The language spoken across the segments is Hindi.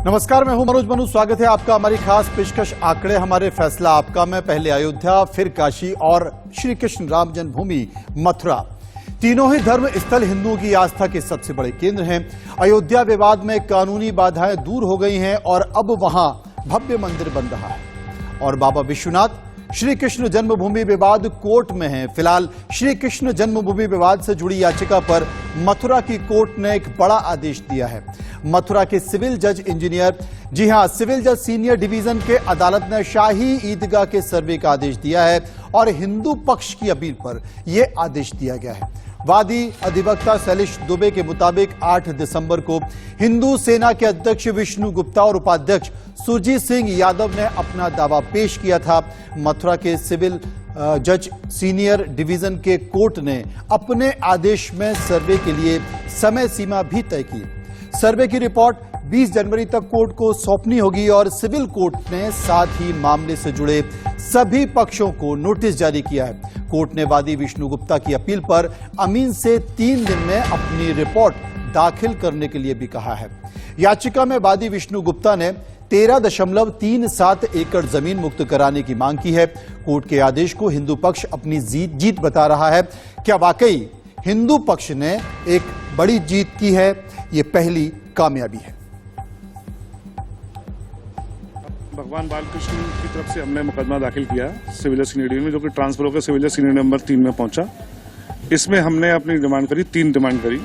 नमस्कार, मैं हूं मनोज मनु। स्वागत है आपका हमारी खास पेशकश आंकड़े हमारे फैसला आपका में। पहले अयोध्या, फिर काशी और श्री कृष्ण राम जन्मभूमि मथुरा। तीनों ही धर्म स्थल हिंदुओं की आस्था के सबसे बड़े केंद्र हैं। अयोध्या विवाद में कानूनी बाधाएं दूर हो गई हैं और अब वहां भव्य मंदिर बन रहा है। और बाबा विश्वनाथ श्री कृष्ण जन्मभूमि विवाद कोर्ट में है। फिलहाल श्री कृष्ण जन्मभूमि विवाद से जुड़ी याचिका पर मथुरा की कोर्ट ने एक बड़ा आदेश दिया है। मथुरा के सिविल जज इंजीनियर, जी हां, सिविल जज सीनियर डिवीजन के अदालत ने शाही ईदगाह के सर्वे का आदेश दिया है और हिंदू पक्ष की अपील पर यह आदेश दिया गया है। वादी अधिवक्ता शैलेश दुबे के मुताबिक 8 दिसंबर को हिंदू सेना के अध्यक्ष विष्णु गुप्ता और उपाध्यक्ष सुरजीत सिंह यादव ने अपना दावा पेश किया था। मथुरा के सिविल जज सीनियर डिवीजन के कोर्ट ने अपने आदेश में सर्वे के लिए समय सीमा भी तय की। सर्वे की रिपोर्ट 20 जनवरी तक कोर्ट को सौंपनी होगी और सिविल कोर्ट ने साथ ही मामले से जुड़े सभी पक्षों को नोटिस जारी किया है। कोर्ट ने वादी विष्णु गुप्ता की अपील पर अमीन से 3 दिन में अपनी रिपोर्ट दाखिल करने के लिए भी कहा है। याचिका में वादी विष्णु गुप्ता ने 13.37 एकड़ जमीन मुक्त कराने की मांग की है। कोर्ट के आदेश को हिंदू पक्ष अपनी जीत बता रहा है। क्या वाकई हिंदू पक्ष ने एक बड़ी जीत की है? ये पहली कामयाबी है। भगवान बालकृष्ण की तरफ से हमने मुकदमा दाखिल किया सिविल सीनियर डिवीजन में, जो कि ट्रांसफर होकर सिविल सीनियर नंबर 3 में पहुंचा। इसमें हमने अपनी डिमांड करी, 3 डिमांड करी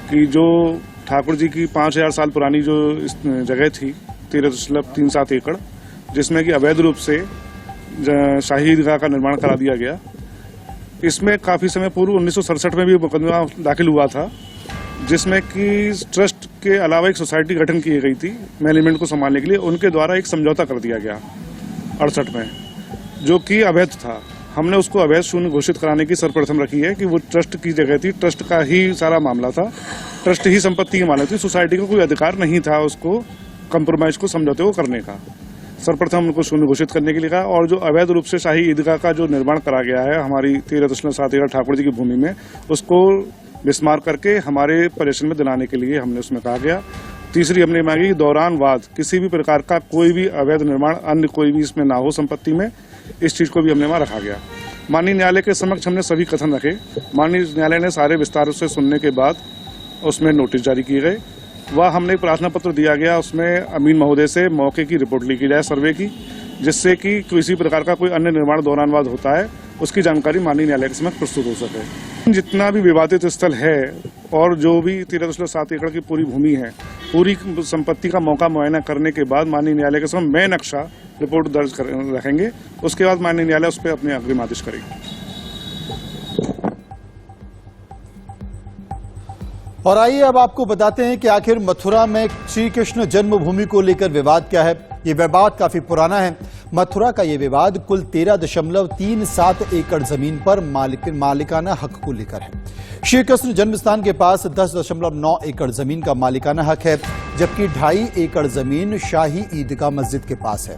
कि जो ठाकुर जी की 5000 साल पुरानी जो जगह थी 13.37 एकड़, जिसमें कि अवैध रूप से शाही ईदगाह का निर्माण करा दिया गया। इसमें काफी समय पूर्व 1967 में भी मुकदमा दाखिल हुआ था, जिसमें कि ट्रस्ट के अलावा एक सोसाइटी गठन की गई थी मैनेजमेंट को संभालने के लिए। उनके द्वारा एक समझौता कर दिया गया 68 में, जो कि अवैध था। हमने उसको अवैध शून्य घोषित कराने की सर्वप्रथम रखी है कि वो ट्रस्ट की जगह थी, ट्रस्ट का ही सारा मामला था, ट्रस्ट ही संपत्ति की मामला थी। सोसाइटी को कोई अधिकार नहीं था उसको कंप्रोमाइज को समझौते को करने का। सर्वप्रथम उनको शून्य घोषित करने के लिए कहा। और जो अवैध रूप से शाही ईदगाह का जो निर्माण करा गया है हमारी 13.7 एकड़ ठाकुर जी की भूमि में, उसको विस्मार करके हमारे परेशान में दिलाने के लिए हमने उसमें कहा गया। तीसरी हमने मांगी कि दौरान वाद किसी भी प्रकार का कोई भी अवैध निर्माण अन्य कोई भी इसमें ना हो संपत्ति में, इस चीज को भी हमने वहां रखा गया। माननीय न्यायालय के समक्ष हमने सभी कथन रखे। माननीय न्यायालय ने सारे विस्तार से सुनने के बाद उसमें नोटिस जारी किए गए। वह हमने एक प्रार्थना पत्र दिया गया, उसमें अमीन महोदय से मौके की रिपोर्ट लिखी जाए सर्वे की, जिससे कि किसी प्रकार का कोई अन्य निर्माण दौरानवाद होता है उसकी जानकारी माननीय न्यायालय के समक्ष प्रस्तुत हो सके। जितना भी विवादित स्थल है और जो भी 13.7 एकड़ की पूरी भूमि है, पूरी संपत्ति का मौका मुआयना करने के बाद माननीय न्यायालय के समक्ष मैं नक्शा रिपोर्ट दर्ज रखेंगे। उसके बाद माननीय न्यायालय उस पर अपने अग्रिम आदेश करेगा। और आइए अब आपको बताते हैं कि आखिर मथुरा में श्री कृष्ण जन्मभूमि को लेकर विवाद क्या है। ये विवाद काफी पुराना है। मथुरा का ये विवाद कुल 13.37 एकड़ जमीन पर मालिकाना हक को लेकर है। श्री कृष्ण जन्म स्थान के पास 10.9 एकड़ जमीन का मालिकाना हक है, जबकि 2.5 एकड़ जमीन शाही ईदगाह मस्जिद के पास है।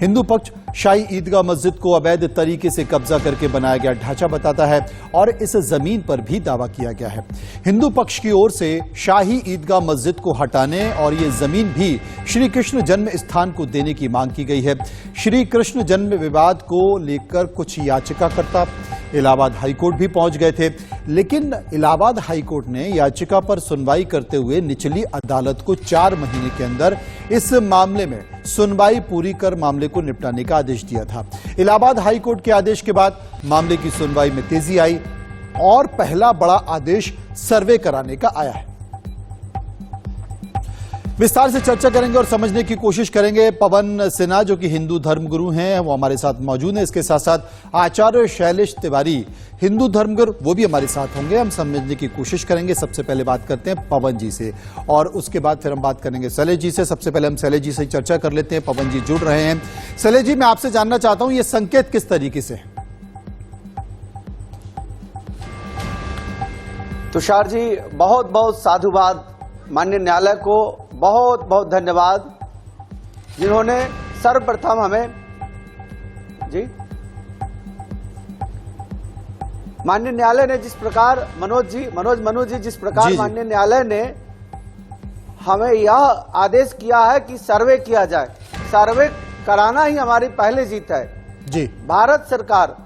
हिंदू पक्ष शाही ईदगाह मस्जिद को अवैध तरीके से कब्जा करके बनाया गया ढांचा बताता है और इस जमीन पर भी दावा किया गया है। हिंदू पक्ष की ओर से शाही ईदगाह मस्जिद को हटाने और ये जमीन भी श्री कृष्ण जन्म स्थान को देने की मांग की गई है। श्री कृष्ण जन्म विवाद को लेकर कुछ याचिकाकर्ता इलाहाबाद हाईकोर्ट भी पहुंच गए थे, लेकिन इलाहाबाद हाईकोर्ट ने याचिका पर सुनवाई करते हुए निचली अदालत को 4 महीने के अंदर इस मामले में सुनवाई पूरी कर मामले को निपटाने का आदेश दिया था। इलाहाबाद हाईकोर्ट के आदेश के बाद मामले की सुनवाई में तेजी आई और पहला बड़ा आदेश सर्वे कराने का आया है। विस्तार से चर्चा करेंगे और समझने की कोशिश करेंगे। पवन सिन्हा जो कि हिंदू धर्मगुरु हैं, वो हमारे साथ मौजूद हैं। इसके साथ साथ आचार्य शैलेश तिवारी, हिंदू धर्मगुरु, वो भी हमारे साथ होंगे। हम समझने की कोशिश करेंगे। सबसे पहले बात करते हैं पवन जी से और उसके बाद फिर हम बात करेंगे शैलेश जी से। सबसे पहले हम शैलेश जी से चर्चा कर लेते हैं। पवन जी जुड़ रहे हैं। शैलेश जी, मैं आपसे जानना चाहता हूं, ये संकेत किस तरीके से है? तुषार जी, बहुत बहुत साधुवाद, माननीय न्यायालय को बहुत बहुत धन्यवाद, जिन्होंने सर्वप्रथम हमें जी माननीय न्यायालय ने जिस प्रकार मनोज मनु जी जिस प्रकार माननीय न्यायालय ने हमें यह आदेश किया है कि सर्वे किया जाए। सर्वे कराना ही हमारी पहली जीत है। जी, भारत सरकार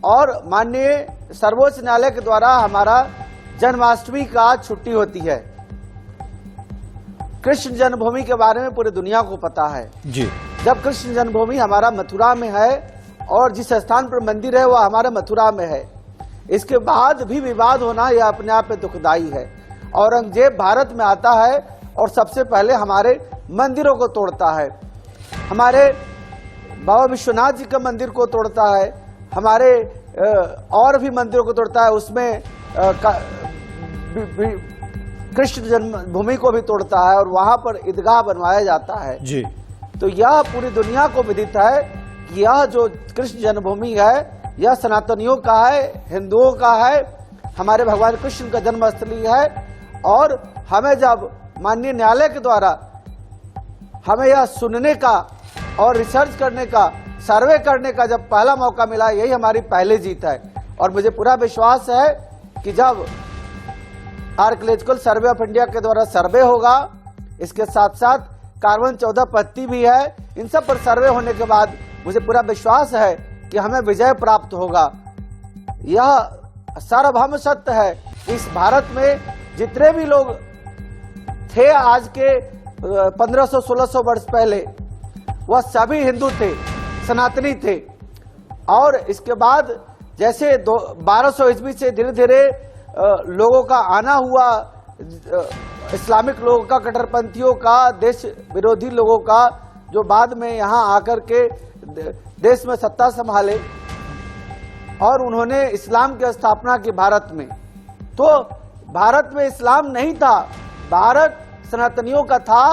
और माननीय सर्वोच्च न्यायालय के द्वारा हमारा जन्माष्टमी का छुट्टी होती है। कृष्ण जन्मभूमि के बारे में पूरी दुनिया को पता है। जी, जब कृष्ण जन्मभूमि हमारा मथुरा में है और जिस स्थान पर मंदिर है वह हमारे मथुरा में है, इसके बाद भी विवाद होना यह अपने आप में दुखदाई है। औरंगजेब भारत में आता है और सबसे पहले हमारे मंदिरों को तोड़ता है, हमारे बाबा विश्वनाथ जी का मंदिर को तोड़ता है, हमारे और भी मंदिरों को तोड़ता है, उसमें कृष्ण जन्मभूमि को भी तोड़ता है और वहां पर ईदगाह बनवाया जाता है। जी, तो यह पूरी दुनिया को विदित है कि यह जो कृष्ण जन्मभूमि है यह सनातनियों का है, हिंदुओं का है, हमारे भगवान कृष्ण का जन्मस्थली है। और हमें जब माननीय न्यायालय के द्वारा हमें यह सुनने का और रिसर्च करने का, सर्वे करने का जब पहला मौका मिला, यही हमारी पहली जीत है। और मुझे पूरा विश्वास है कि जब आर्कियोलॉजिकल सर्वे ऑफ इंडिया के द्वारा सर्वे होगा, इसके साथ साथ कार्बन 14 पत्ती भी है, इन सब पर सर्वे होने के बाद मुझे पूरा विश्वास है कि हमें विजय प्राप्त होगा। यह सार्वभौम सत्य है कि इस भारत में जितने भी लोग थे आज के 1500-1600 वर्ष पहले, वह सभी हिंदू थे, सनातनी थे। और इसके बाद जैसे 1200 ईस्वी से धीरे धीरे लोगों का आना हुआ, इस्लामिक लोगों का, कट्टरपंथियों का, देश विरोधी लोगों का, जो बाद में यहाँ आकर के देश में सत्ता संभाले और उन्होंने इस्लाम की स्थापना की भारत में। तो भारत में इस्लाम नहीं था, भारत सनातनियों का था,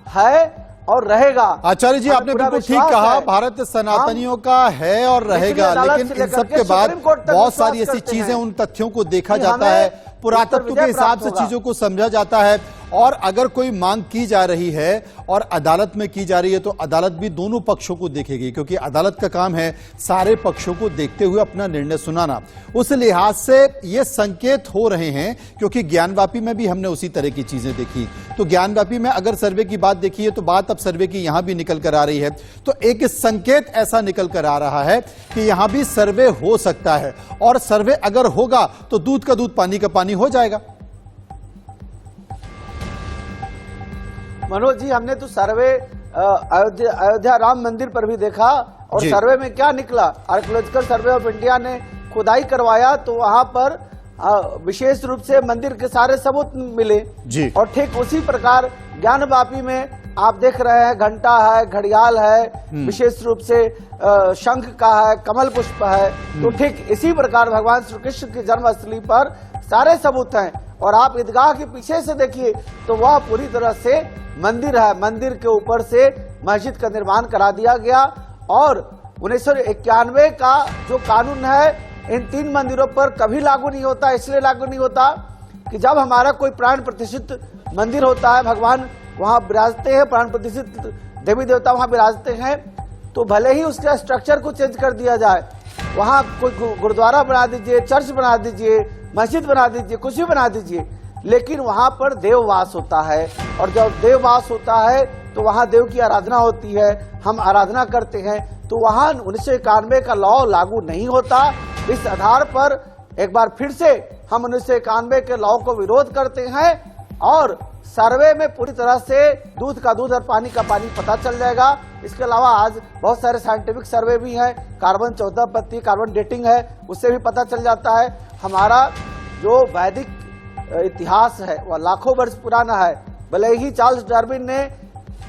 है और रहेगा। आचार्य जी, आपने बिल्कुल ठीक कहा, भारत सनातनियों का है और रहेगा। लेकिन इन सब के बाद बहुत सारी ऐसी चीजें, उन तथ्यों को देखा जाता है, पुरातत्व के हिसाब से चीजों को समझा जाता है। और अगर कोई मांग की जा रही है और अदालत में की जा रही है तो अदालत भी दोनों पक्षों को देखेगी, क्योंकि अदालत का काम है सारे पक्षों को देखते हुए अपना निर्णय सुनाना। उस लिहाज से ये संकेत हो रहे हैं, क्योंकि ज्ञानवापी में भी हमने उसी तरह की चीजें देखी। तो ज्ञानवापी में अगर सर्वे की बात देखी है तो बात अब सर्वे की यहां भी निकल कर आ रही है। तो एक संकेत ऐसा निकल कर आ रहा है कि यहां भी सर्वे हो सकता है, और सर्वे अगर होगा तो दूध का दूध पानी का पानी हो जाएगा। मनोज जी, हमने तो सर्वे अयोध्या राम मंदिर पर भी देखा, और सर्वे में क्या निकला। आर्कियोलॉजिकल सर्वे ऑफ इंडिया ने खुदाई करवाया तो वहां पर विशेष रूप से मंदिर के सारे सबूत मिले जी। और ठीक उसी प्रकार ज्ञानवापी में आप देख रहे हैं, घंटा है, घड़ियाल है, विशेष रूप से शंख का है, कमल पुष्प है। तो ठीक इसी प्रकार भगवान श्री कृष्ण की जन्मस्थली पर सारे सबूत हैं। और आप ईदगाह के पीछे से देखिए तो वह पूरी तरह से मंदिर है, मंदिर के ऊपर से मस्जिद का निर्माण करा दिया गया। और 1991 का जो कानून है इन 3 मंदिरों पर कभी लागू नहीं होता। इसलिए लागू नहीं होता कि जब हमारा कोई प्राण प्रतिष्ठित मंदिर होता है, भगवान वहां विराजते हैं, प्राण प्रतिष्ठित देवी देवता वहां विराजते हैं, तो भले ही उसके स्ट्रक्चर को चेंज कर दिया जाए, वहां कोई गुरुद्वारा बना दीजिए, चर्च बना दीजिए, मस्जिद बना दीजिए, कुछ भी बना दीजिए, लेकिन वहां पर देववास होता है। और जब देववास होता है तो वहां देव की आराधना होती है, हम आराधना करते हैं। तो वहां 1991 का लॉ लागू नहीं होता। इस आधार पर एक बार फिर से हम 1991 के लॉ को विरोध करते हैं, और सर्वे में पूरी तरह से दूध का दूध और पानी का पानी पता चल जाएगा। इसके अलावा आज बहुत सारे साइंटिफिक सर्वे भी हैं, कार्बन 14 पत्ती, कार्बन डेटिंग है, उससे भी पता चल जाता है। हमारा जो वैदिक इतिहास है वह लाखों वर्ष पुराना है। भले ही चार्ल्स डार्विन ने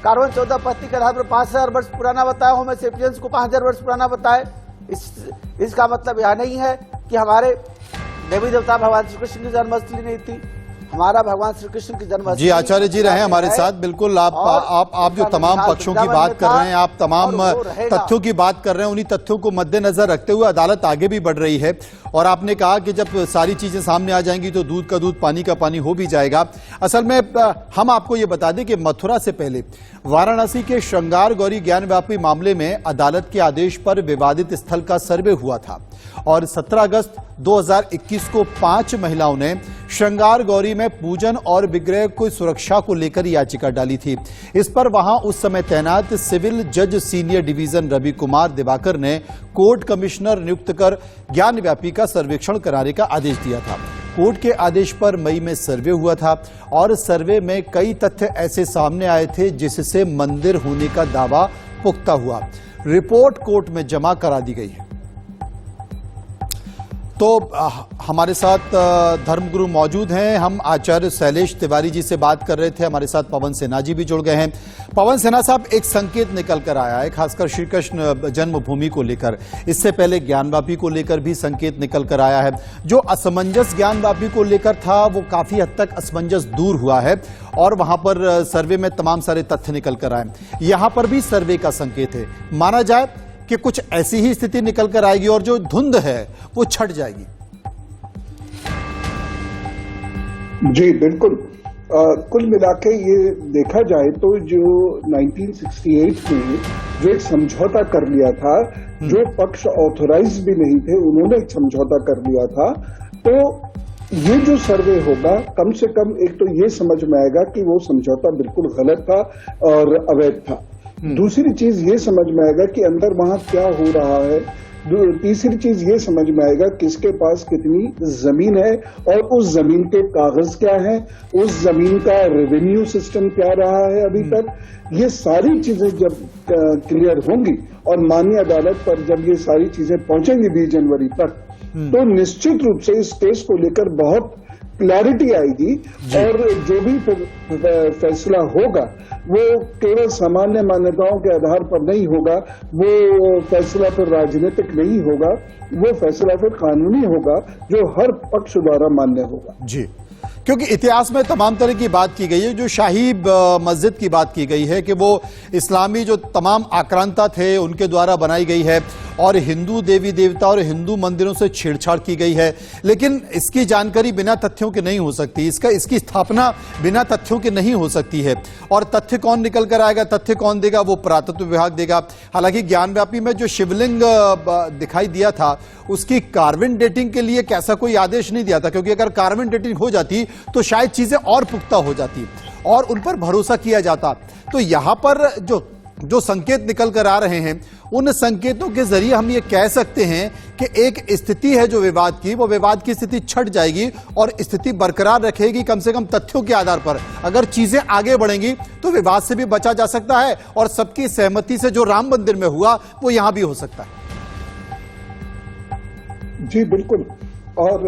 कार्बन 14 पत्ती के आधार पर 5000 वर्ष पुराना बताया, होमो सेपियंस को 5000 वर्ष पुराना बताए। इसका मतलब यह नहीं है कि हमारे देवी देवता भगवान श्री कृष्ण की जन्मस्थली नहीं थी, हमारा भगवान श्री कृष्ण की जन्मस्थली। जी, आचार्य जी रहे हमारे साथ। बिल्कुल, आप जो तमाम पक्षों की बात कर रहे हैं, आप तमाम तथ्यों की बात कर रहे हैं, उन्हीं तथ्यों को मद्देनजर रखते हुए अदालत आगे भी बढ़ रही है। और आपने कहा कि जब सारी चीजें सामने आ जाएंगी तो दूध का दूध, पानी का पानी हो भी जाएगा। असल में हम आपको ये बता दें कि मथुरा से पहले वाराणसी के श्रृंगार गौरी ज्ञानव्यापी मामले में अदालत के आदेश पर विवादित स्थल का सर्वे हुआ था और 17 अगस्त 2021 को 5 महिलाओं ने श्रृंगार गौरी में पूजन और विग्रह की सुरक्षा को लेकर याचिका डाली थी। इस पर वहां उस समय तैनात सिविल जज सीनियर डिवीजन रवि कुमार दिवाकर ने कोर्ट कमिश्नर नियुक्त कर ज्ञानव्यापी का सर्वेक्षण कराने का आदेश दिया था। कोर्ट के आदेश पर मई में सर्वे हुआ था और सर्वे में कई तथ्य ऐसे सामने आए थे जिससे मंदिर होने का दावा पुख्ता हुआ। रिपोर्ट कोर्ट में जमा करा दी गई है। तो हमारे साथ धर्मगुरु मौजूद हैं। हम आचार्य शैलेश तिवारी जी से बात कर रहे थे, हमारे साथ पवन सिन्हा जी भी जुड़ गए हैं। पवन सिन्हा साहब, एक संकेत निकल कर आया है खासकर श्री कृष्ण जन्मभूमि को लेकर, इससे पहले ज्ञानव्यापी को लेकर भी संकेत निकल कर आया है। जो असमंजस ज्ञानव्यापी को लेकर था वो काफी हद तक असमंजस दूर हुआ है और वहां पर सर्वे में तमाम सारे तथ्य निकल कर आए। यहां पर भी सर्वे का संकेत है, माना जाए कि कुछ ऐसी ही स्थिति निकल कर आएगी और जो धुंध है वो छट जाएगी। जी बिल्कुल। कुल मिलाके ये देखा जाए तो जो 1968 में जो एक समझौता कर लिया था, जो पक्ष ऑथोराइज भी नहीं थे उन्होंने एक समझौता कर लिया था, तो ये जो सर्वे होगा कम से कम एक तो ये समझ में आएगा कि वो समझौता बिल्कुल गलत था और अवैध था। दूसरी चीज ये समझ में आएगा कि अंदर वहां क्या हो रहा है। तीसरी चीज ये समझ में आएगा किसके पास कितनी जमीन है और उस जमीन के कागज क्या है, उस जमीन का रेवेन्यू सिस्टम क्या रहा है अभी तक। ये सारी चीजें जब क्लियर होंगी और माननीय अदालत पर जब ये सारी चीजें पहुंचेंगी 20 जनवरी तक, तो निश्चित रूप से इस केस को लेकर बहुत क्लैरिटी आएगी और जो भी फैसला होगा वो केवल सामान्य मान्यताओं के आधार पर नहीं होगा, वो फैसला फिर राजनीतिक नहीं होगा, वो फैसला फिर कानूनी होगा जो हर पक्ष द्वारा मान्य होगा। जी, क्योंकि इतिहास में तमाम तरह की बात की गई है। जो शाही मस्जिद की बात की गई है कि वो इस्लामी जो तमाम आक्रांता थे उनके द्वारा बनाई गई है और हिंदू देवी देवता और हिंदू मंदिरों से छेड़छाड़ की गई है, लेकिन इसकी जानकारी बिना तथ्यों के नहीं हो सकती, इसकी स्थापना बिना तथ्यों के नहीं हो सकती है। और तथ्य कौन निकल कर आएगा, तथ्य कौन देगा, वो पुरातत्व विभाग देगा। हालांकि ज्ञानव्यापी में जो शिवलिंग दिखाई दिया था उसकी कार्बन डेटिंग के लिए कैसा कोई आदेश नहीं दिया था, क्योंकि अगर कार्बन डेटिंग हो जाती तो शायद चीजें और पुख्ता हो जाती और उन पर भरोसा किया जाता। तो यहां पर जो संकेत निकल कर आ रहे हैं, उन संकेतों के जरिए हम ये कह सकते हैं कि एक स्थिति है जो विवाद की, वो विवाद की स्थिति छट जाएगी और स्थिति बरकरार रखेगी कम से कम तथ्यों के आधार पर। अगर चीजें आगे बढ़ेंगी तो विवाद से भी बचा जा सकता है और सबकी सहमति से जो राम मंदिर में हुआ वो यहां भी हो सकता है। जी बिल्कुल, और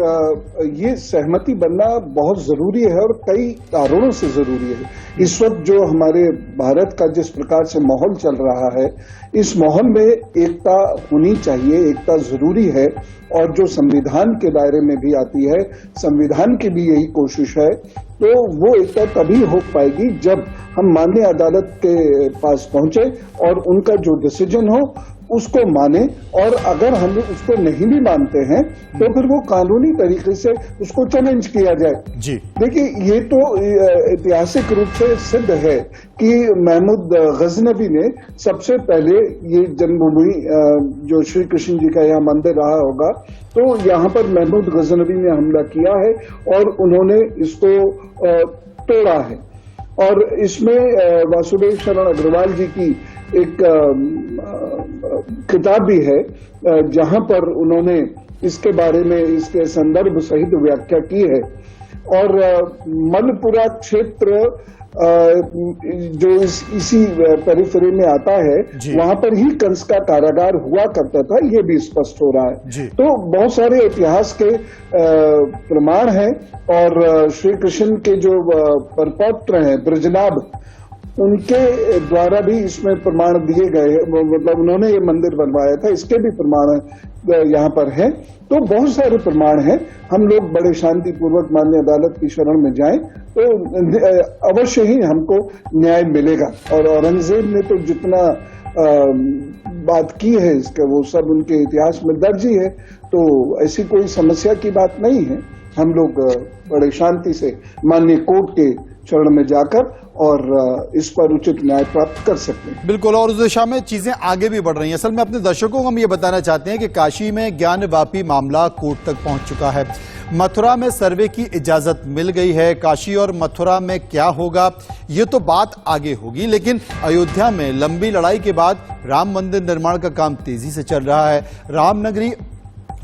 ये सहमति बनना बहुत जरूरी है और कई कारणों से जरूरी है। इस वक्त जो हमारे भारत का जिस प्रकार से माहौल चल रहा है, इस माहौल में एकता होनी चाहिए, एकता जरूरी है और जो संविधान के दायरे में भी आती है, संविधान की भी यही कोशिश है। तो वो एकता तभी हो पाएगी जब हम माननीय अदालत के पास पहुंचे और उनका जो डिसीजन हो उसको माने, और अगर हम उसको नहीं भी मानते हैं तो फिर वो कानूनी तरीके से उसको चैलेंज किया जाए। जी देखिए, ये तो ऐतिहासिक रूप से सिद्ध है कि महमूद गजनवी ने सबसे पहले ये जन्मभूमि जो श्री कृष्ण जी का यहाँ मंदिर रहा होगा, तो यहाँ पर महमूद गजनवी ने हमला किया है और उन्होंने इसको तोड़ा है। और इसमें वासुदेव शरण अग्रवाल जी की एक किताब भी है जहां पर उन्होंने इसके बारे में इसके संदर्भ सहित व्याख्या की है। और मलपुरा क्षेत्र जो इसी पेरिफेरी में आता है, वहां पर ही कंस का कारागार हुआ करता था, ये भी स्पष्ट हो रहा है। तो बहुत सारे इतिहास के प्रमाण हैं और श्री कृष्ण के जो परपौत्र हैं ब्रजनाभ, उनके द्वारा भी इसमें प्रमाण दिए गए, मतलब उन्होंने ये मंदिर बनवाया था, इसके भी प्रमाण यहाँ पर हैं। तो बहुत सारे प्रमाण हैं। हम लोग बड़े शांतिपूर्वक माननीय अदालत की शरण में जाएं तो अवश्य ही हमको न्याय मिलेगा। और औरंगजेब ने तो जितना बात की है इसका, वो सब उनके इतिहास में दर्ज ही है। तो ऐसी कोई समस्या की बात नहीं है। हम लोग बड़े शांति से माननीय कोर्ट के चरण में जाकर और इस पर उचित न्याय प्राप्त कर सकते हैं। बिल्कुल, और उस दिशा में चीजें आगे भी बढ़ रही हैं। असल में अपने दर्शकों को हम ये बताना चाहते हैं कि काशी में ज्ञानवापी मामला कोर्ट तक पहुंच चुका है। मथुरा में सर्वे की इजाजत मिल गई है। काशी और मथुरा में क्या होगा ये तो बात आगे होगी, लेकिन अयोध्या में लंबी लड़ाई के बाद राम मंदिर निर्माण का काम तेजी से चल रहा है। रामनगरी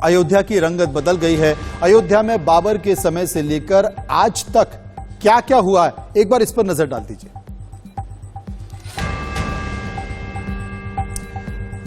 अयोध्या की रंगत बदल गई है। अयोध्या में बाबर के समय से लेकर आज तक क्या क्या हुआ है, एक बार इस पर नजर डाल दीजिए।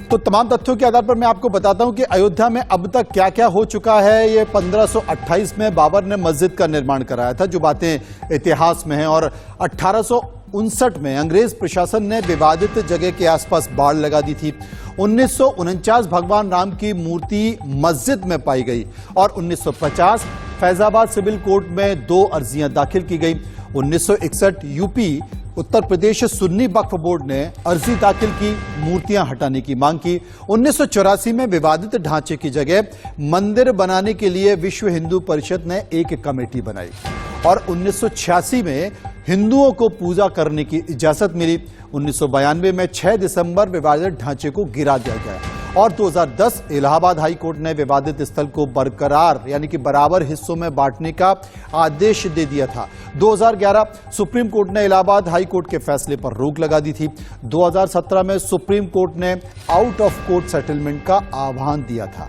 तो तमाम तथ्यों के आधार पर मैं आपको बताता हूं कि अयोध्या में अब तक क्या क्या हो चुका है। ये 1528 में बाबर ने मस्जिद का निर्माण कराया था, जो बातें इतिहास में हैं, और 1859 में अंग्रेज प्रशासन ने विवादित जगह के आसपास बाड़ लगा दी थी। 1949 भगवान राम की मूर्ति मस्जिद में पाई गई, और 1950 फैजाबाद सिविल कोर्ट में 2 अर्जियां दाखिल की गई। 1961 यूपी उत्तर प्रदेश सुन्नी वक्फ बोर्ड ने अर्जी दाखिल की, मूर्तियां हटाने की मांग की। 1984 में विवादित ढांचे की जगह मंदिर बनाने के लिए विश्व हिंदू परिषद ने एक कमेटी बनाई, और 1986 में हिंदुओं को पूजा करने की इजाजत मिली। 1992 में 6 दिसंबर विवादित ढांचे को गिरा दिया गया, और 2010 इलाहाबाद हाई कोर्ट ने विवादित स्थल को बरकरार यानी कि बराबर हिस्सों में बांटने का आदेश दे दिया था। 2011 सुप्रीम कोर्ट ने इलाहाबाद हाई कोर्ट के फैसले पर रोक लगा दी थी। 2017 में सुप्रीम कोर्ट ने आउट ऑफ कोर्ट सेटलमेंट का आह्वान दिया था।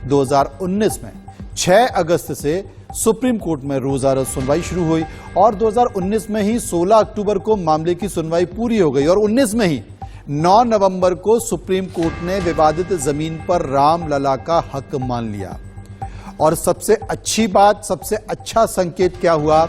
2019 में 6 अगस्त से सुप्रीम कोर्ट में रोजाना सुनवाई शुरू हुई, और 2019 में ही 16 अक्टूबर को मामले की सुनवाई पूरी हो गई, और 19 में ही 9 नवंबर को सुप्रीम कोर्ट ने विवादित जमीन पर रामलला का हक मान लिया। और सबसे अच्छी बात, सबसे अच्छा संकेत क्या हुआ,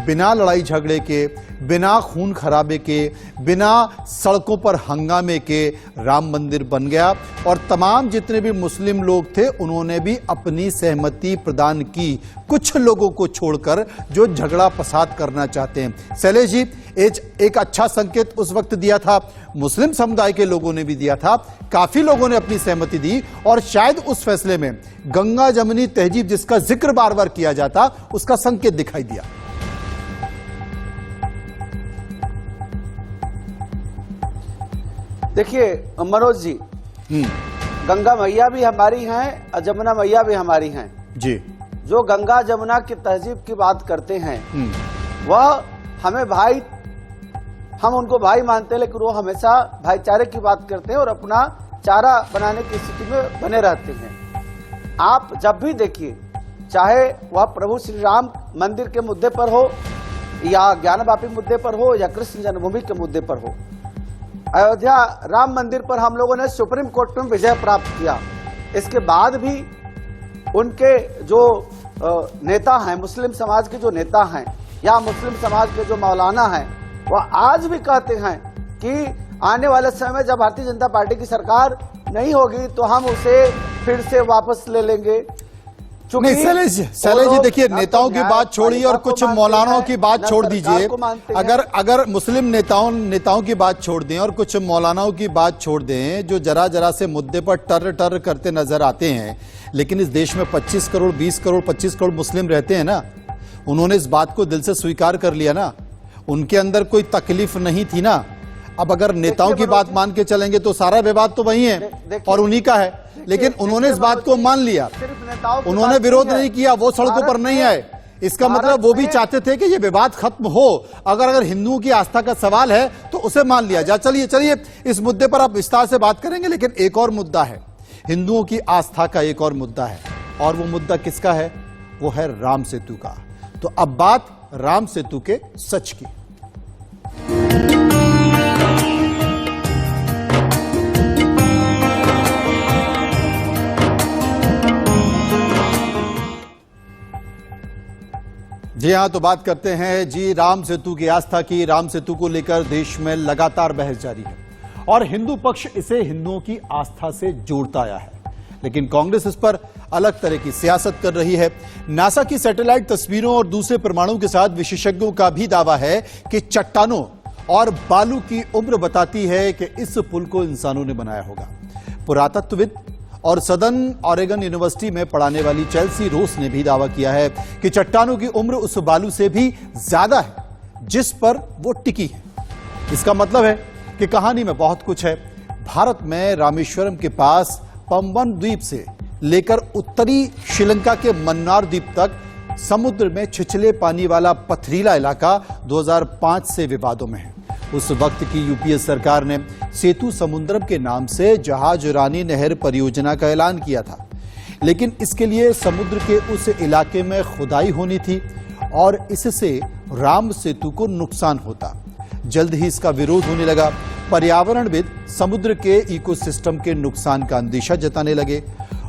बिना लड़ाई झगड़े के, बिना खून खराबे के, बिना सड़कों पर हंगामे के राम मंदिर बन गया, और तमाम जितने भी मुस्लिम लोग थे उन्होंने भी अपनी सहमति प्रदान की, कुछ लोगों को छोड़कर जो झगड़ा फसाद करना चाहते हैं। शैलेश जी, एक अच्छा संकेत उस वक्त दिया था, मुस्लिम समुदाय के लोगों ने भी दिया था, काफी लोगों ने अपनी सहमति दी, और शायद उस फैसले में गंगा जमुनी तहजीब जिसका जिक्र बार बार किया जाता, उसका संकेत दिखाई दिया। देखिए मनोज जी, गंगा मैया भी हमारी हैं और जमुना मैया भी हमारी हैं जी। जो गंगा जमुना की तहजीब की बात करते हैं वह हमें भाई, हम उनको भाई मानते हैं, लेकिन वो हमेशा भाईचारे की बात करते हैं और अपना चारा बनाने की स्थिति में बने रहते हैं। आप जब भी देखिए, चाहे वह प्रभु श्री राम मंदिर के मुद्दे पर हो, या ज्ञानवापी मुद्दे पर हो, या कृष्ण जन्मभूमि के मुद्दे पर हो, अयोध्या राम मंदिर पर हम लोगों ने सुप्रीम कोर्ट में विजय प्राप्त किया। इसके बाद भी उनके जो नेता हैं, मुस्लिम समाज के जो नेता हैं या मुस्लिम समाज के जो मौलाना हैं, वह आज भी कहते हैं कि आने वाले समय में जब भारतीय जनता पार्टी की सरकार नहीं होगी तो हम उसे फिर से वापस ले लेंगे। नहीं शैलेश जी, देखिए, नेताओं की बात छोड़िए और कुछ मौलानाओं की बात छोड़ दीजिए। अगर मुस्लिम नेताओं की बात छोड़ दें और कुछ मौलानाओं की बात छोड़ दें जो जरा जरा से मुद्दे पर टर टर करते नजर आते हैं, लेकिन इस देश में 25 करोड़ 20 करोड़ 25 करोड़ मुस्लिम रहते हैं ना, उन्होंने इस बात को दिल से स्वीकार कर लिया ना, उनके अंदर कोई तकलीफ नहीं थी ना। अब अगर नेताओं की बात मान के चलेंगे तो सारा विवाद तो वही है और उन्हीं का है, लेकिन उन्होंने इस बात को मान लिया, उन्होंने विरोध नहीं किया, वो सड़कों पर नहीं आए। इसका मतलब वो भी चाहते थे कि ये विवाद खत्म हो। अगर हिंदुओं की आस्था का सवाल है तो उसे मान लिया जा। चलिए इस मुद्दे पर आप विस्तार से बात करेंगे, लेकिन एक और मुद्दा है, हिंदुओं की आस्था का एक और मुद्दा है, और वो मुद्दा किसका है? वो है राम सेतु का। तो अब बात राम सेतु के सच की। जी हाँ, तो बात करते हैं जी राम सेतु की आस्था की। राम सेतु को लेकर देश में लगातार बहस जारी है और हिंदू पक्ष इसे हिंदुओं की आस्था से जोड़ता आया है, लेकिन कांग्रेस इस पर अलग तरह की सियासत कर रही है। नासा की सैटेलाइट तस्वीरों और दूसरे प्रमाणों के साथ विशेषज्ञों का भी दावा है कि चट्टानों और बालू की उम्र बताती है कि इस पुल को इंसानों ने बनाया होगा। पुरातत्वविद और सदर्न ऑरेगन यूनिवर्सिटी में पढ़ाने वाली चेल्सी रोस ने भी दावा किया है कि चट्टानों की उम्र उस बालू से भी ज्यादा है जिस पर वो टिकी है। इसका मतलब है कि कहानी में बहुत कुछ है। भारत में रामेश्वरम के पास पंबन द्वीप से लेकर उत्तरी श्रीलंका के मन्नार द्वीप तक समुद्र में छिछले पानी वाला पथरीला इलाका 2005 से विवादों में है। उस वक्त की यूपीए सरकार ने सेतु समुद्रम के नाम से जहाज रानी नहर परियोजना का ऐलान किया था, लेकिन इसके लिए समुद्र के उस इलाके में खुदाई होनी थी और इससे राम सेतु को नुकसान होता। जल्द ही इसका विरोध होने लगा। पर्यावरणविद समुद्र के इकोसिस्टम के नुकसान का अंदेशा जताने लगे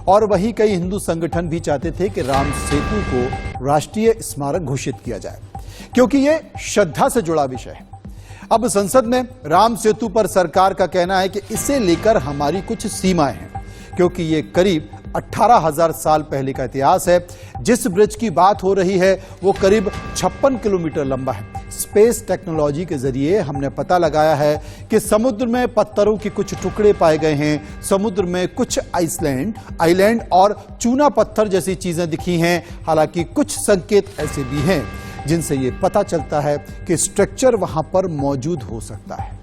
और वहीं कई हिंदू संगठन भी चाहते थे कि राम सेतु को राष्ट्रीय स्मारक घोषित किया जाए, क्योंकि यह श्रद्धा से जुड़ा विषय है। अब संसद में राम सेतु पर सरकार का कहना है कि इसे लेकर हमारी कुछ सीमाएं हैं, क्योंकि ये करीब 18,000 साल पहले का इतिहास है। जिस ब्रिज की बात हो रही है वो करीब 56 किलोमीटर लंबा है। स्पेस टेक्नोलॉजी के जरिए हमने पता लगाया है कि समुद्र में पत्थरों के कुछ टुकड़े पाए गए हैं। समुद्र में कुछ आइलैंड और चूना पत्थर जैसी चीजें दिखी हैं। हालांकि कुछ संकेत ऐसे भी हैं जिनसे ये पता चलता है कि स्ट्रक्चर वहां पर मौजूद हो सकता है।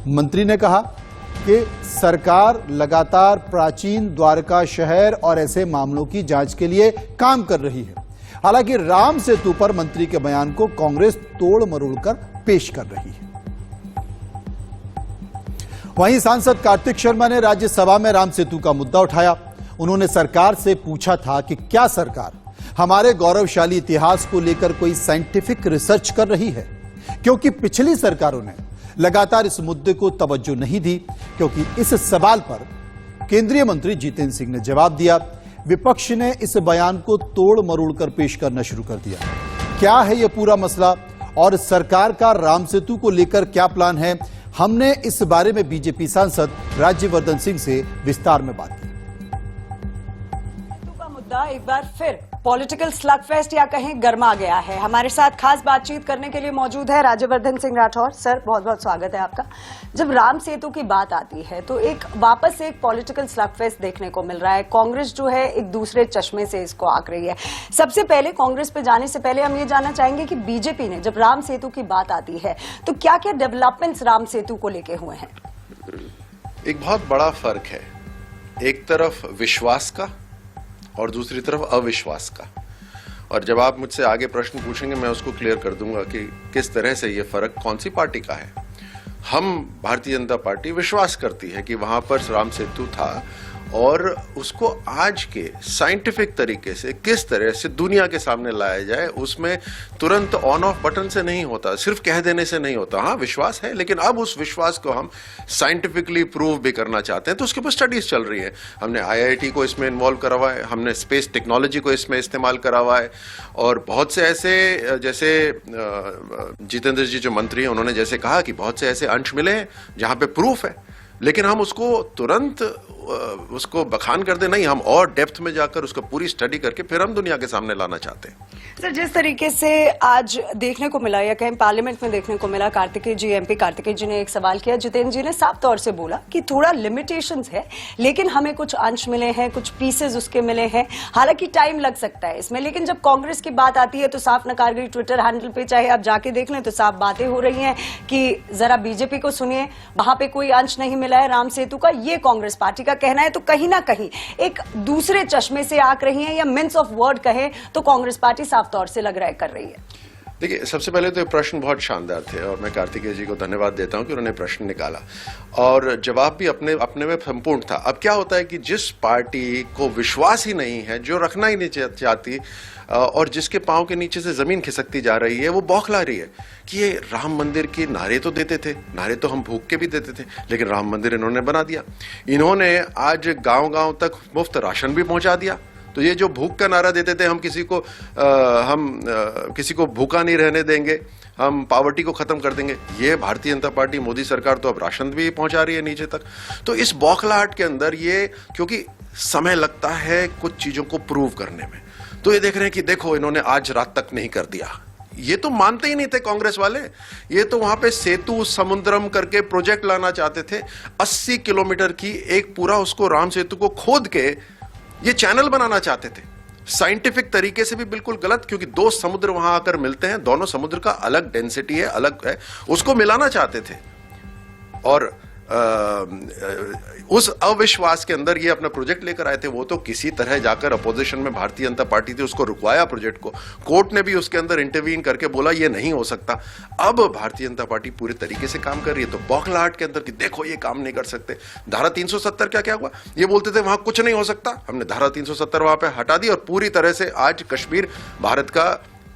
मंत्री ने कहा कि सरकार लगातार प्राचीन द्वारका शहर और ऐसे मामलों की जांच के लिए काम कर रही है। हालांकि राम सेतु पर मंत्री के बयान को कांग्रेस तोड़ मरोड़ कर पेश कर रही है। वहीं सांसद कार्तिक शर्मा ने राज्यसभा में राम सेतु का मुद्दा उठाया। उन्होंने सरकार से पूछा था कि क्या सरकार हमारे गौरवशाली इतिहास को लेकर कोई साइंटिफिक रिसर्च कर रही है, क्योंकि पिछली सरकारों ने लगातार इस मुद्दे को तवज्जो नहीं दी। क्योंकि इस सवाल पर केंद्रीय मंत्री जितेंद्र सिंह ने जवाब दिया। विपक्ष ने इस बयान को तोड़ मरोड़ कर पेश करना शुरू कर दिया। क्या है यह पूरा मसला और सरकार का राम सेतु को लेकर क्या प्लान है, हमने इस बारे में बीजेपी सांसद राज्यवर्धन सिंह से विस्तार में बात की। मुद्दा एक बार फिर पॉलिटिकल स्लगफेस्ट या कहें गर्मा गया है। हमारे साथ खास बातचीत करने के लिए मौजूद है राज्यवर्धन सिंह राठौर। सर, बहुत बहुत स्वागत है आपका। जब राम सेतु की बात आती है तो एक वापस से एक पॉलिटिकल स्लगफेस्ट देखने को मिल रहा है। कांग्रेस जो है एक दूसरे चश्मे से इसको आंक रही है। सबसे पहले कांग्रेस पे जाने से पहले हम ये जानना चाहेंगे कि बीजेपी ने जब राम सेतु की बात आती है तो क्या क्या डेवलपमेंट्स राम सेतु को लेके हुए हैं? एक बहुत बड़ा फर्क है, एक तरफ विश्वास का और दूसरी तरफ अविश्वास का। और जब आप मुझसे आगे प्रश्न पूछेंगे मैं उसको क्लियर कर दूंगा कि किस तरह से ये फर्क कौन सी पार्टी का है। हम भारतीय जनता पार्टी विश्वास करती है कि वहां पर राम सेतु था और उसको आज के साइंटिफिक तरीके से किस तरह से दुनिया के सामने लाया जाए, उसमें तुरंत ऑन ऑफ बटन से नहीं होता, सिर्फ कह देने से नहीं होता। हाँ, विश्वास है, लेकिन अब उस विश्वास को हम साइंटिफिकली प्रूव भी करना चाहते हैं। तो उसके ऊपर स्टडीज चल रही है। हमने IIT को इसमें इन्वॉल्व करा हुआ है, हमने स्पेस टेक्नोलॉजी को इसमें इस्तेमाल करा हुआ है और बहुत से ऐसे, जैसे जितेंद्र जी जो मंत्री हैं उन्होंने जैसे कहा कि बहुत से ऐसे अंश मिले हैं जहां पे प्रूफ है, लेकिन हम उसको तुरंत उसको बखान कर दे नहीं, हम और डेप्थ में जाकर उसको पूरी स्टडी करके फिर हम दुनिया के सामने लाना चाहते हैं। सर, जिस तरीके से आज देखने को मिला या कहीं पार्लियामेंट में देखने को मिला, कार्तिकेय जी, MP कार्तिकेय जी ने एक सवाल किया, जितेंद्र जी ने साफ तौर से बोला कि थोड़ा लिमिटेशंस है, लेकिन हमें कुछ अंश मिले हैं, कुछ पीसेज उसके मिले हैं, हालांकि टाइम लग सकता है इसमें। लेकिन जब कांग्रेस की बात आती है तो साफ नकार गई। ट्विटर हैंडल पे चाहे आप जाके देख लें तो साफ बातें हो रही हैं कि जरा बीजेपी को सुनिए, वहां पे कोई अंश नहीं मिला है राम सेतु का, ये कांग्रेस पार्टी का कहना है। तो कहीं ना कहीं एक दूसरे चश्मे से आंक रही है, या मिन्स ऑफ वर्ड कहे तो कांग्रेस पार्टी साफ तौर से लग रहा है कर रही है। देखिए, सबसे पहले तो ये प्रश्न बहुत शानदार थे और मैं कार्तिकेय जी को धन्यवाद देता हूं कि उन्होंने प्रश्न निकाला और जवाब भी अपने में संपूर्ण था। अब क्या होता है कि जिस पार्टी को विश्वास ही नहीं है, जो रखना ही नहीं चाहती और जिसके पांव के नीचे से जमीन खिसकती जा रही है, वो बौखला रही है कि ये राम मंदिर के नारे तो देते थे, नारे तो हम भूख के भी देते थे, लेकिन राम मंदिर इन्होंने बना दिया। इन्होंने आज गांव-गांव तक मुफ्त राशन भी पहुंचा दिया। तो ये जो भूख का नारा देते थे, हम किसी को भूखा नहीं रहने देंगे, हम पॉवर्टी को खत्म कर देंगे, ये भारतीय जनता पार्टी, मोदी सरकार तो अब राशन भी पहुंचा रही है नीचे तक। तो इस बौखलाहट के अंदर ये, क्योंकि समय लगता है कुछ चीजों को प्रूव करने में, तो ये देख रहे हैं कि देखो इन्होंने आज रात तक नहीं कर दिया, ये तो मानते ही नहीं थे कांग्रेस वाले। ये तो वहां पे सेतु समुद्रम करके प्रोजेक्ट लाना चाहते थे, 80 किलोमीटर की एक पूरा उसको राम सेतु को खोद के ये चैनल बनाना चाहते थे, साइंटिफिक तरीके से भी बिल्कुल गलत, क्योंकि दो समुद्र वहां आकर मिलते हैं, दोनों समुद्र का अलग डेंसिटी है, अलग है, उसको मिलाना चाहते थे। और उस अविश्वास के अंदर ये अपना प्रोजेक्ट लेकर आए थे। वो तो किसी तरह जाकर अपोजिशन में भारतीय जनता पार्टी थी, उसको रुकवाया प्रोजेक्ट को, कोर्ट ने भी उसके अंदर इंटरवीन करके बोला ये नहीं हो सकता। अब भारतीय जनता पार्टी पूरे तरीके से काम कर रही है, तो बौखलाहट के अंदर कि देखो ये काम नहीं कर सकते। धारा 370 क्या हुआ, ये बोलते थे वहां कुछ नहीं हो सकता, हमने धारा 370 वहां पे हटा दी और पूरी तरह से आज कश्मीर भारत का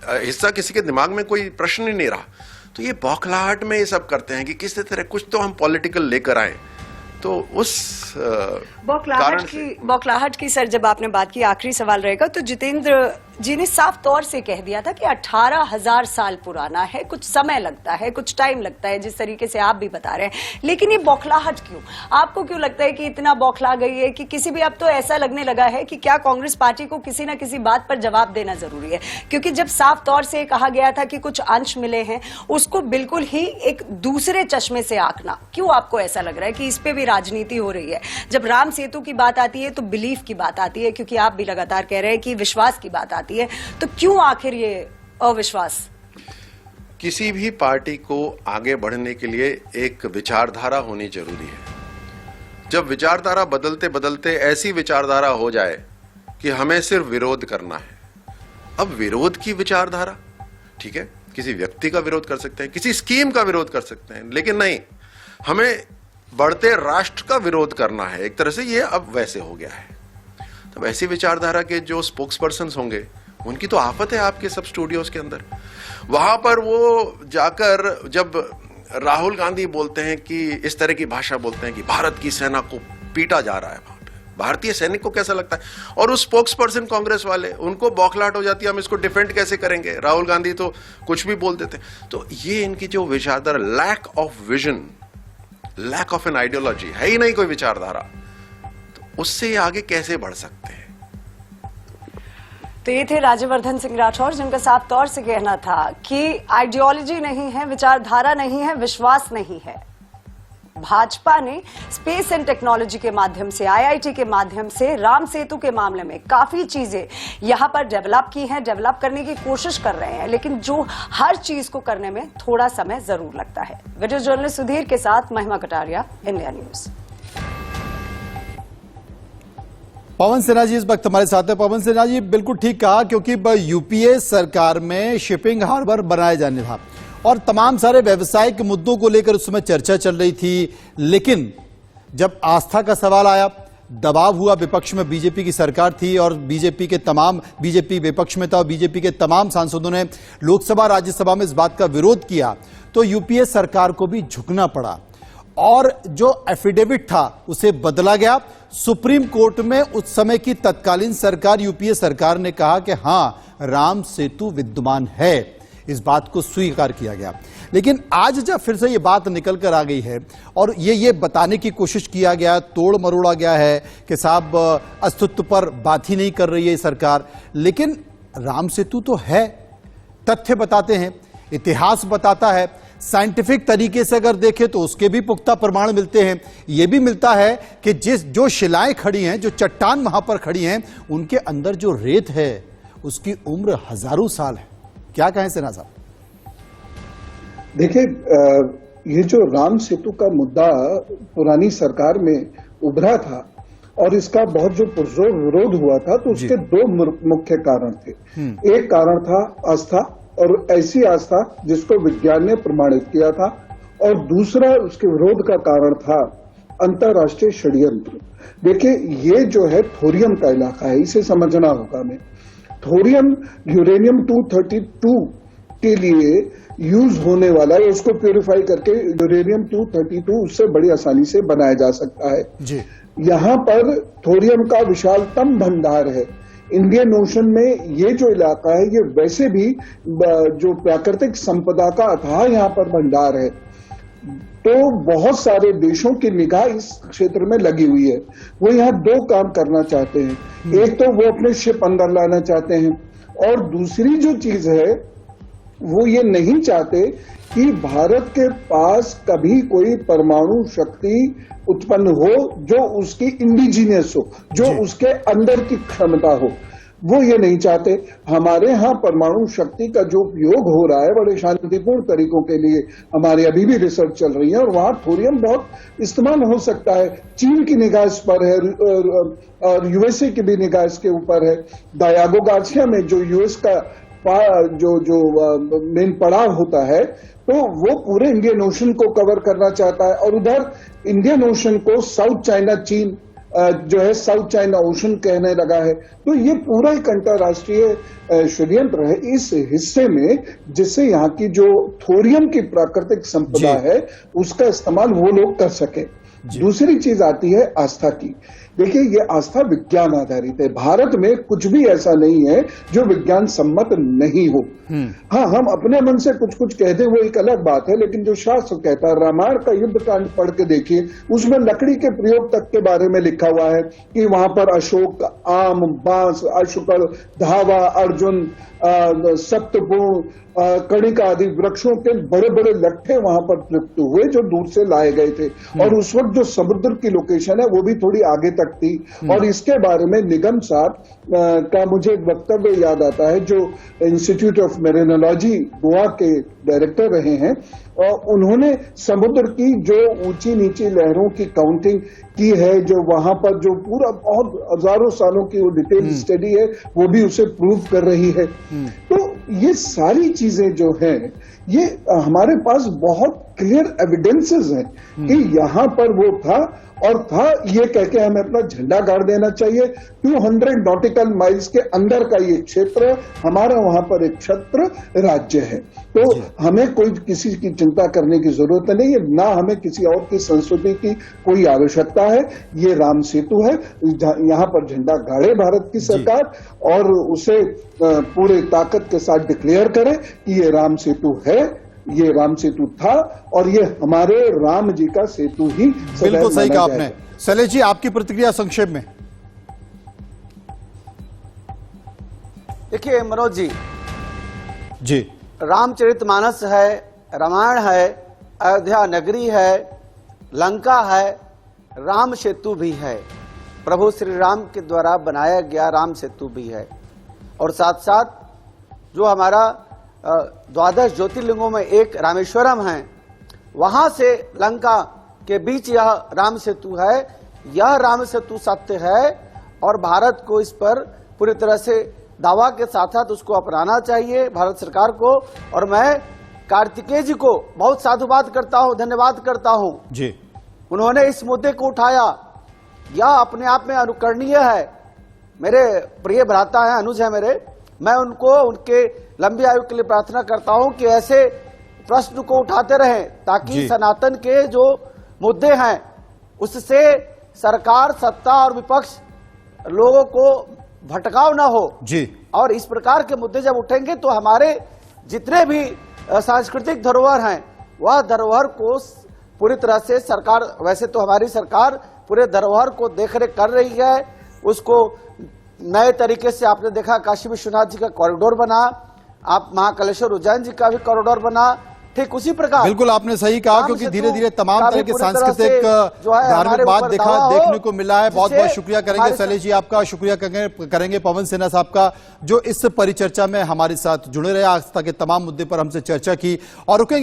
हिस्सा, किसी के दिमाग में कोई प्रश्न ही नहीं रहा। तो ये बौखलाहट में ये सब करते हैं कि किसी तरह कुछ तो हम पॉलिटिकल लेकर आए। तो उस बौखलाहट की सर जब आपने बात की, आखिरी सवाल रहेगा, तो जितेंद्र जी ने साफ तौर से कह दिया था कि 18,000 साल पुराना है, कुछ समय लगता है, कुछ टाइम लगता है, जिस तरीके से आप भी बता रहे हैं। लेकिन ये बौखलाहट क्यों, आपको क्यों लगता है कि इतना बौखला गई है कि किसी भी, अब तो ऐसा लगने लगा है कि क्या कांग्रेस पार्टी को किसी ना किसी बात पर जवाब देना जरूरी है? क्योंकि जब साफ तौर से कहा गया था कि कुछ अंश मिले हैं, उसको बिल्कुल ही एक दूसरे चश्मे से आंकना, क्यों आपको ऐसा लग रहा है कि इस पे भी राजनीति हो रही है? जब राम सेतु की बात आती है तो बिलीफ की बात आती है, क्योंकि आप भी लगातार कह रहे हैं कि विश्वास की बात आती है, तो क्यों आखिर ये अविश्वास? किसी भी पार्टी को आगे बढ़ने के लिए एक विचारधारा होनी जरूरी है। जब विचारधारा बदलते बदलते ऐसी विचारधारा हो जाए कि हमें सिर्फ विरोध करना है, अब विरोध की विचारधारा, ठीक है, किसी व्यक्ति का विरोध कर सकते हैं, किसी स्कीम का विरोध कर सकते हैं, लेकिन नहीं, हमें बढ़ते राष्ट्र का विरोध करना है। एक तरह से ये अब वैसे हो गया है। तब ऐसी विचारधारा के जो स्पोक्स पर्सन होंगे, उनकी तो आफत है आपके सब स्टूडियोज के अंदर। वहां पर वो जाकर जब राहुल गांधी बोलते हैं कि इस तरह की भाषा बोलते हैं कि भारत की सेना को पीटा जा रहा है, वहां पे भारतीय सैनिक को कैसा लगता है? और उस स्पोक्स पर्सन कांग्रेस वाले, उनको बौखलाहट हो जाती है, हम इसको डिफेंड कैसे करेंगे? राहुल गांधी तो कुछ भी बोल देते। तो ये इनकी जो विचारधारा, lack of vision, lack of an ideology, है ही नहीं कोई विचारधारा, तो उससे ये आगे कैसे बढ़ सकते हैं? तो ये थे राज्यवर्धन सिंह राठौर, जिनका साफ तौर से कहना था कि आइडियोलॉजी नहीं है, विचारधारा नहीं है, विश्वास नहीं है। भाजपा ने स्पेस एंड टेक्नोलॉजी के माध्यम से, आईआईटी के माध्यम से, राम सेतु के मामले में काफी चीजें यहां पर डेवलप की हैं, डेवलप करने की कोशिश कर रहे हैं, लेकिन जो हर चीज को करने में थोड़ा समय जरूर लगता है। वीडियो जर्नलिस्ट सुधीर के साथ महिमा कटारिया, इंडिया न्यूज। पवन सिन्हा जी इस वक्त हमारे साथ है। पवन सिन्हा जी, बिल्कुल ठीक कहा, क्योंकि यूपीए सरकार में शिपिंग हार्बर बनाए जाने था और तमाम सारे व्यवसायिक मुद्दों को लेकर उस समय चर्चा चल रही थी। लेकिन जब आस्था का सवाल आया, दबाव हुआ, विपक्ष में बीजेपी की सरकार थी और बीजेपी विपक्ष में था और बीजेपी के तमाम सांसदों ने लोकसभा राज्यसभा में इस बात का विरोध किया, तो यूपीए सरकार को भी झुकना पड़ा और जो एफिडेविट था उसे बदला गया। सुप्रीम कोर्ट में उस समय की तत्कालीन सरकार, यूपीए सरकार ने कहा कि हां, राम सेतु विद्यमान है, इस बात को स्वीकार किया गया। लेकिन आज जब फिर से ये बात निकल कर आ गई है और ये बताने की कोशिश किया गया, तोड़ मरोड़ा गया है कि साहब अस्तित्व पर बात ही नहीं कर रही है सरकार, लेकिन राम सेतु तो है, तथ्य बताते हैं, इतिहास बताता है, साइंटिफिक तरीके से अगर देखें तो उसके भी पुख्ता प्रमाण मिलते हैं। यह भी मिलता है कि जो शिलाएं खड़ी हैं, जो चट्टान वहां पर खड़ी हैं, उनके अंदर जो रेत है उसकी उम्र हजारों साल है। क्या कहें सिन्हा साहब? देखिए, ये जो राम सेतु का मुद्दा पुरानी सरकार में उभरा था और इसका बहुत जो पुरजोर विरोध हुआ था, तो उसके दो मुख्य कारण थे। एक कारण था आस्था, और ऐसी आस्था जिसको विज्ञान ने प्रमाणित किया था, और दूसरा उसके विरोध का कारण था अंतर्राष्ट्रीय षड्यंत्र। देखिए, ये जो है थोरियम का इलाका है, इसे समझना होगा हमें। थोरियम यूरेनियम 232 के लिए यूज होने वाला है, उसको प्यूरिफाई करके यूरेनियम 232 उससे बड़ी आसानी से बनाया जा सकता है जी। यहाँ पर थोरियम का विशालतम भंडार है। इंडियन ओशन में ये जो इलाका है, ये वैसे भी जो प्राकृतिक संपदा का अथाह यहाँ पर भंडार है, तो बहुत सारे देशों की निगाह इस क्षेत्र में लगी हुई है। वो यहाँ दो काम करना चाहते हैं, एक तो वो अपने शिप अंदर लाना चाहते हैं, और दूसरी जो चीज है वो ये नहीं चाहते कि भारत के पास कभी कोई परमाणु शक्ति उत्पन्न हो जो उसकी इंडिजीनियस हो, जो उसके अंदर की क्षमता हो। वो ये नहीं चाहते। हमारे यहाँ परमाणु शक्ति का जो उपयोग हो रहा है बड़े शांतिपूर्ण तरीकों के लिए, हमारे अभी भी रिसर्च चल रही है और वहां थोरियम बहुत इस्तेमाल हो सकता है। चीन की निगाह इस पर है और यूएसए की भी निगाह इसके ऊपर है। डायागो गार्सिया में जो यूएस का जो मेन पड़ाव होता है, तो वो पूरे इंडियन ओशन को कवर करना चाहता है और उधर इंडियन ओशन को साउथ चाइना चीन जो है साउथ चाइना ओशन कहने लगा है। तो ये पूरा एक अंतर्राष्ट्रीय षड्यंत्र है इस हिस्से में, जिससे यहाँ की जो थोरियम की प्राकृतिक संपदा है उसका इस्तेमाल वो लोग कर सके। दूसरी चीज आती है आस्था की। देखिए, ये आस्था विज्ञान आधारित है। भारत में कुछ भी ऐसा नहीं है जो विज्ञान सम्मत नहीं हो। हाँ, हम अपने मन से कुछ कुछ कहते वो एक अलग बात है, लेकिन जो शास्त्र कहता है, रामायण का युद्ध कांड पढ़ के देखिए, उसमें लकड़ी के प्रयोग तक के बारे में लिखा हुआ है कि वहां पर अशोक, आम, बांस, अशुकल, धावा, अर्जुन, सप्तपूर्ण, कणिका आदि वृक्षों के बड़े बड़े लट्ठे वहां पर प्रयुक्त हुए जो दूर से लाए गए थे। और उस वक्त जो समुद्र की लोकेशन है वो भी थोड़ी आगे तक थी। और इसके बारे में निगम साहब का मुझे एक वक्तव्य याद आता है, जो इंस्टीट्यूट ऑफ मेरिनोलॉजी गोवा के डायरेक्टर रहे हैं, और उन्होंने समुद्र की जो ऊंची नीची लहरों की काउंटिंग की है, जो वहां पर जो पूरा बहुत हजारों सालों की वो डिटेल स्टडी है, वो भी उसे प्रूव कर रही है। तो ये सारी चीजें जो हैं, ये हमारे पास बहुत क्लियर एविडेंसेस हैं कि यहां पर वो था और था, ये कह के हमें अपना झंडा गाड़ देना चाहिए। 200 नॉटिकल माइल्स के अंदर का ये क्षेत्र, हमारा वहां पर एक छत्र राज्य है। तो हमें कोई किसी की चिंता करने की जरूरत नहीं है, ना हमें किसी और की संस्कृति की कोई आवश्यकता है। ये राम सेतु है, यहाँ पर झंडा गाड़े भारत की सरकार और उसे पूरे ताकत के साथ डिक्लेयर करे कि ये राम सेतु है, ये राम सेतु था और ये हमारे राम जी का सेतु ही बिल्कुल सही कहा आपने। शैलेश जी, आपकी प्रतिक्रिया संक्षेप में। देखिए मनोज जी, रामचरितमानस है, रामायण है, अयोध्या नगरी है, लंका है, राम सेतु भी है, प्रभु श्री राम के द्वारा बनाया गया राम सेतु भी है। और साथ साथ जो हमारा 12 ज्योतिर्लिंगों में एक रामेश्वरम है, वहां से लंका के बीच यह राम सेतु है। यह राम सेतु सत्य है और भारत को इस पर पूरी तरह से दावा के साथ साथ उसको अपनाना चाहिए, भारत सरकार को। और मैं कार्तिकेय जी को बहुत साधुवाद करता हूं, धन्यवाद करता हूं जी। उन्होंने इस मुद्दे को उठाया, यह अपने आप में अनुकरणीय है। मेरे प्रिय भ्राता हैं, अनुज है मेरे, मैं उनको उनके लंबी आयु के लिए प्रार्थना करता हूं कि ऐसे प्रश्न को उठाते रहें ताकि सनातन के जो मुद्दे हैं उससे सरकार, सत्ता और विपक्ष लोगों को भटकाव ना हो जी। और इस प्रकार के मुद्दे जब उठेंगे तो हमारे जितने भी सांस्कृतिक धरोहर हैं वह धरोहर को पूरी तरह से सरकार, वैसे तो हमारी सरकार पूरे धरोहर को देखरेख कर रही है, उसको नए तरीके से आपने देखा काशी विश्वनाथ जी का कॉरिडोर बना, आप महाकालेश्वर उज्जैन जी का भी कॉरिडोर बना, ठीक उसी प्रकार। बिल्कुल आपने सही कहा, क्योंकि धीरे धीरे तमाम तरह के सांस्कृतिक धार्मिक बात देखने को मिला है। बहुत बहुत शुक्रिया करेंगे शैलेश जी आपका, शुक्रिया करेंगे पवन सिन्हा साहब का, जो इस परिचर्चा में हमारे साथ जुड़े रहे, आस्था के तमाम मुद्दे पर हमसे चर्चा की। और रुकेंगे